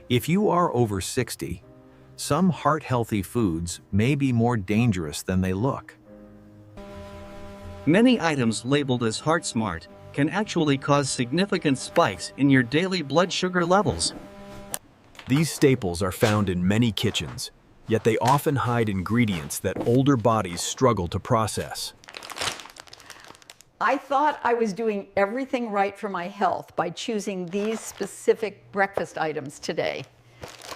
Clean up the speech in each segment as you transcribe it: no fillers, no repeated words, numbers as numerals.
If you are over 60, some heart-healthy foods may be more dangerous than they look. Many items labeled as Heart Smart can actually cause significant spikes in your daily blood sugar levels. These staples are found in many kitchens, yet they often hide ingredients that older bodies struggle to process. I thought I was doing everything right for my health by choosing these specific breakfast items today.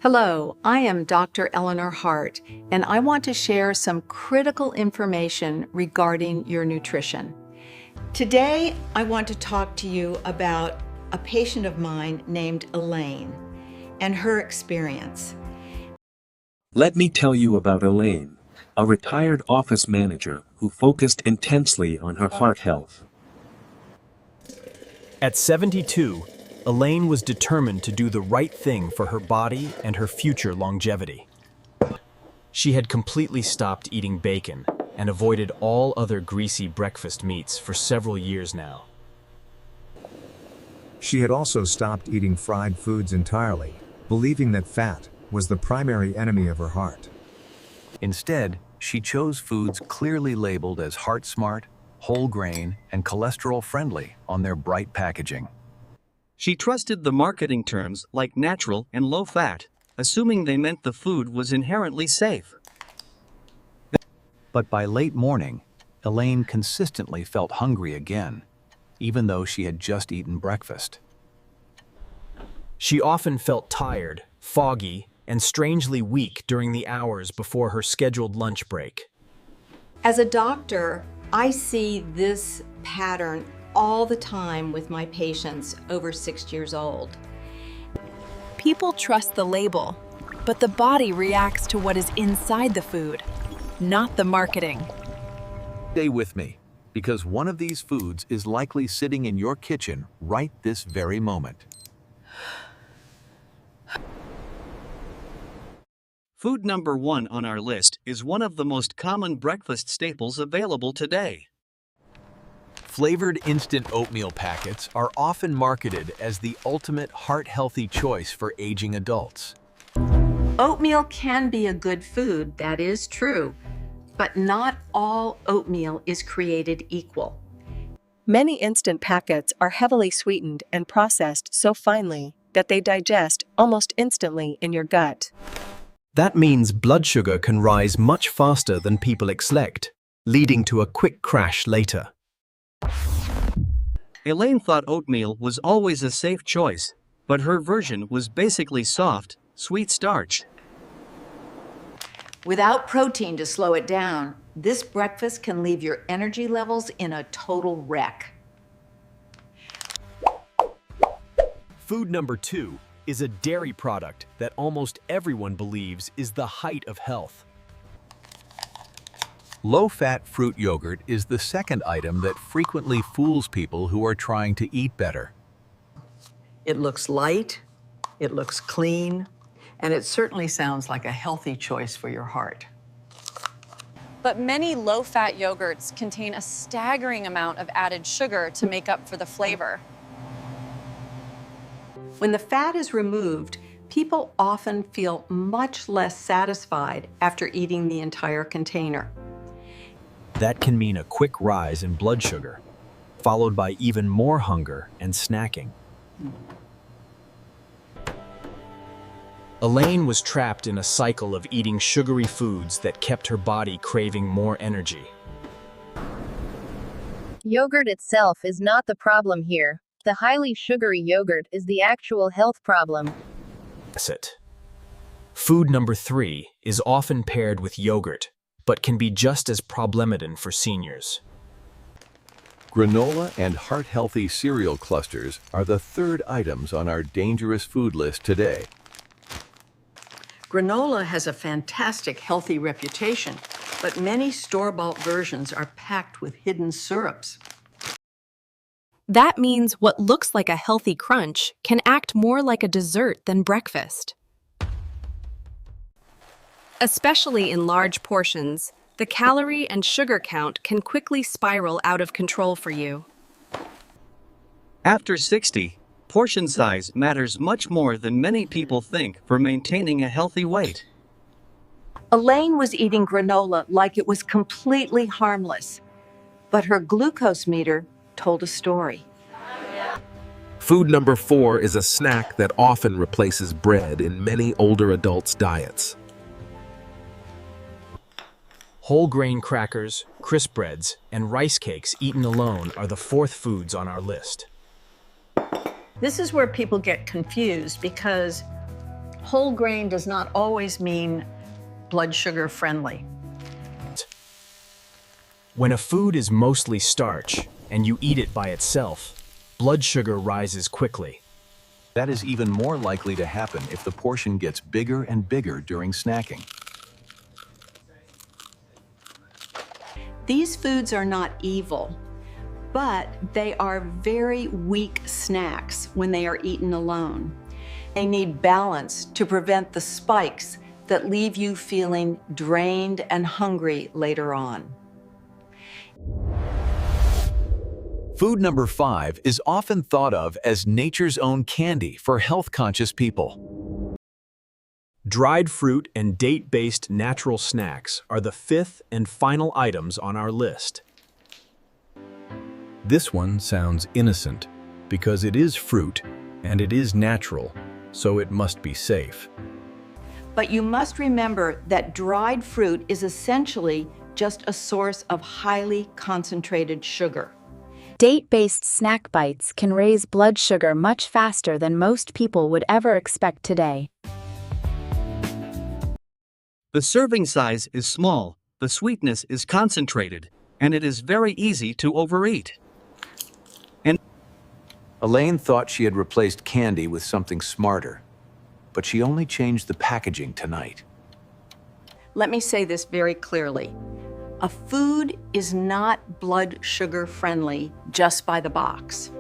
Hello, I am Dr. Eleanor Hart, and I want to share some critical information regarding your nutrition. Today, I want to talk to you about a patient of mine named Elaine and her experience. Let me tell you about Elaine, a retired office manager who focused intensely on her heart health. At 72, Elaine was determined to do the right thing for her body and her future longevity. She had completely stopped eating bacon and avoided all other greasy breakfast meats for several years now. She had also stopped eating fried foods entirely, believing that fat was the primary enemy of her heart. Instead, she chose foods clearly labeled as Heart Smart, whole grain, and cholesterol friendly on their bright packaging. She trusted the marketing terms like natural and low fat, assuming they meant the food was inherently safe. But by late morning, Elaine consistently felt hungry again, even though she had just eaten breakfast. She often felt tired, foggy, and strangely weak during the hours before her scheduled lunch break. As a doctor, I see this pattern all the time with my patients over 6 years old. People trust the label, but the body reacts to what is inside the food, not the marketing. Stay with me, because one of these foods is likely sitting in your kitchen right this very moment. Food number 1 on our list is one of the most common breakfast staples available today. Flavored instant oatmeal packets are often marketed as the ultimate heart-healthy choice for aging adults. Oatmeal can be a good food, that is true, but not all oatmeal is created equal. Many instant packets are heavily sweetened and processed so finely that they digest almost instantly in your gut. That means blood sugar can rise much faster than people expect, leading to a quick crash later. Elaine thought oatmeal was always a safe choice, but her version was basically soft, sweet starch. Without protein to slow it down, this breakfast can leave your energy levels in a total wreck. Food number 2 is a dairy product that almost everyone believes is the height of health. Low-fat fruit yogurt is the second item that frequently fools people who are trying to eat better. It looks light, it looks clean, and it certainly sounds like a healthy choice for your heart. But many low-fat yogurts contain a staggering amount of added sugar to make up for the flavor. When the fat is removed, people often feel much less satisfied after eating the entire container. That can mean a quick rise in blood sugar, followed by even more hunger and snacking. Elaine was trapped in a cycle of eating sugary foods that kept her body craving more energy. Yogurt itself is not the problem here. The highly sugary yogurt is the actual health problem. Food number 3 is often paired with yogurt, but can be just as problematic for seniors. Granola and heart-healthy cereal clusters are the third items on our dangerous food list today. Granola has a fantastic healthy reputation, but many store-bought versions are packed with hidden syrups. That means what looks like a healthy crunch can act more like a dessert than breakfast. Especially in large portions, the calorie and sugar count can quickly spiral out of control for you. After 60, portion size matters much more than many people think for maintaining a healthy weight. Elaine was eating granola like it was completely harmless, but her glucose meter told a story. Food number 4 is a snack that often replaces bread in many older adults' diets. Whole grain crackers, crisp breads, and rice cakes eaten alone are the 4th foods on our list. This is where people get confused because whole grain does not always mean blood sugar friendly. When a food is mostly starch and you eat it by itself, blood sugar rises quickly. That is even more likely to happen if the portion gets bigger and bigger during snacking. These foods are not evil, but they are very weak snacks when they are eaten alone. They need balance to prevent the spikes that leave you feeling drained and hungry later on. Food number 5 is often thought of as nature's own candy for health-conscious people. Dried fruit and date-based natural snacks are the 5th and final items on our list. This one sounds innocent because it is fruit and it is natural, so it must be safe. But you must remember that dried fruit is essentially just a source of highly concentrated sugar. Date-based snack bites can raise blood sugar much faster than most people would ever expect today. The serving size is small, the sweetness is concentrated, and it is very easy to overeat. Elaine thought she had replaced candy with something smarter, but she only changed the packaging tonight. Let me say this very clearly. A food is not blood sugar friendly just by the box.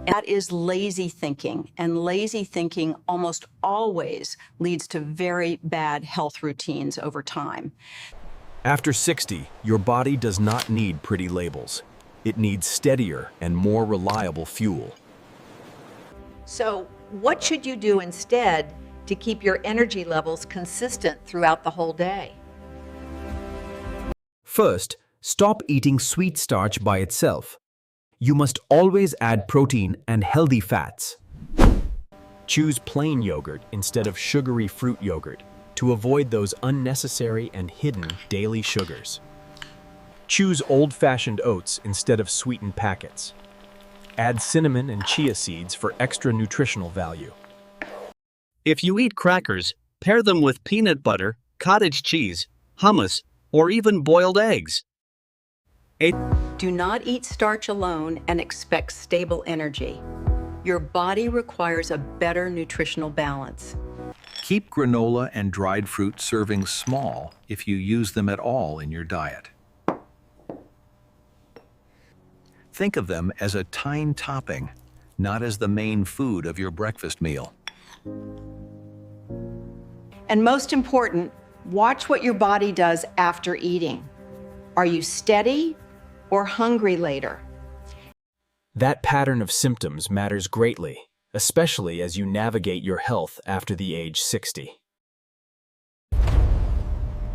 That is lazy thinking, and lazy thinking almost always leads to very bad health routines over time. After 60, your body does not need pretty labels. It needs steadier and more reliable fuel. So, what should you do instead to keep your energy levels consistent throughout the whole day? First, stop eating sweet starch by itself. You must always add protein and healthy fats. Choose plain yogurt instead of sugary fruit yogurt to avoid those unnecessary and hidden daily sugars. Choose old-fashioned oats instead of sweetened packets. Add cinnamon and chia seeds for extra nutritional value. If you eat crackers, pair them with peanut butter, cottage cheese, hummus, or even boiled eggs. Do not eat starch alone and expect stable energy. Your body requires a better nutritional balance. Keep granola and dried fruit servings small if you use them at all in your diet. Think of them as a tiny topping, not as the main food of your breakfast meal. And most important, watch what your body does after eating. Are you steady or hungry later? That pattern of symptoms matters greatly, especially as you navigate your health after the age 60.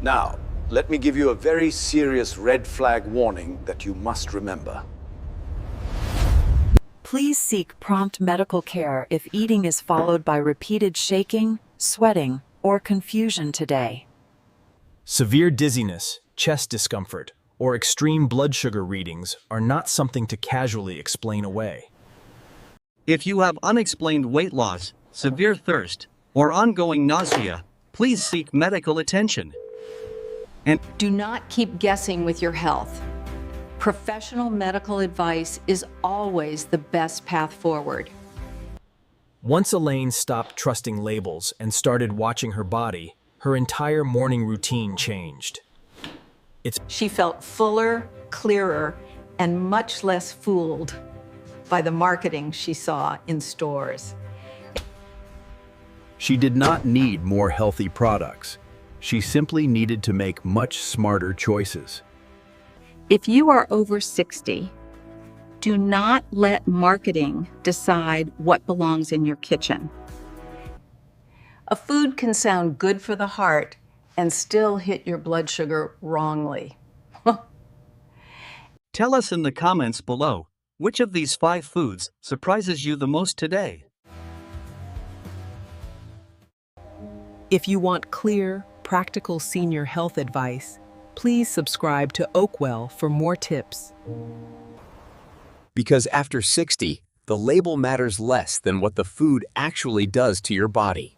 Now, let me give you a very serious red flag warning that you must remember. Please seek prompt medical care if eating is followed by repeated shaking, sweating, or confusion today. Severe dizziness, chest discomfort, or extreme blood sugar readings are not something to casually explain away. If you have unexplained weight loss, severe thirst, or ongoing nausea, please seek medical attention. And do not keep guessing with your health. Professional medical advice is always the best path forward. Once Elaine stopped trusting labels and started watching her body, her entire morning routine changed. She felt fuller, clearer, and much less fooled by the marketing she saw in stores. She did not need more healthy products. She simply needed to make much smarter choices. If you are over 60, Do not let marketing decide what belongs in your kitchen. A food can sound good for the heart and still hit your blood sugar wrongly. Tell us in the comments below, which of these 5 foods surprises you the most today? If you want clear, practical senior health advice, please subscribe to Oakwell for more tips. Because after 60, the label matters less than what the food actually does to your body.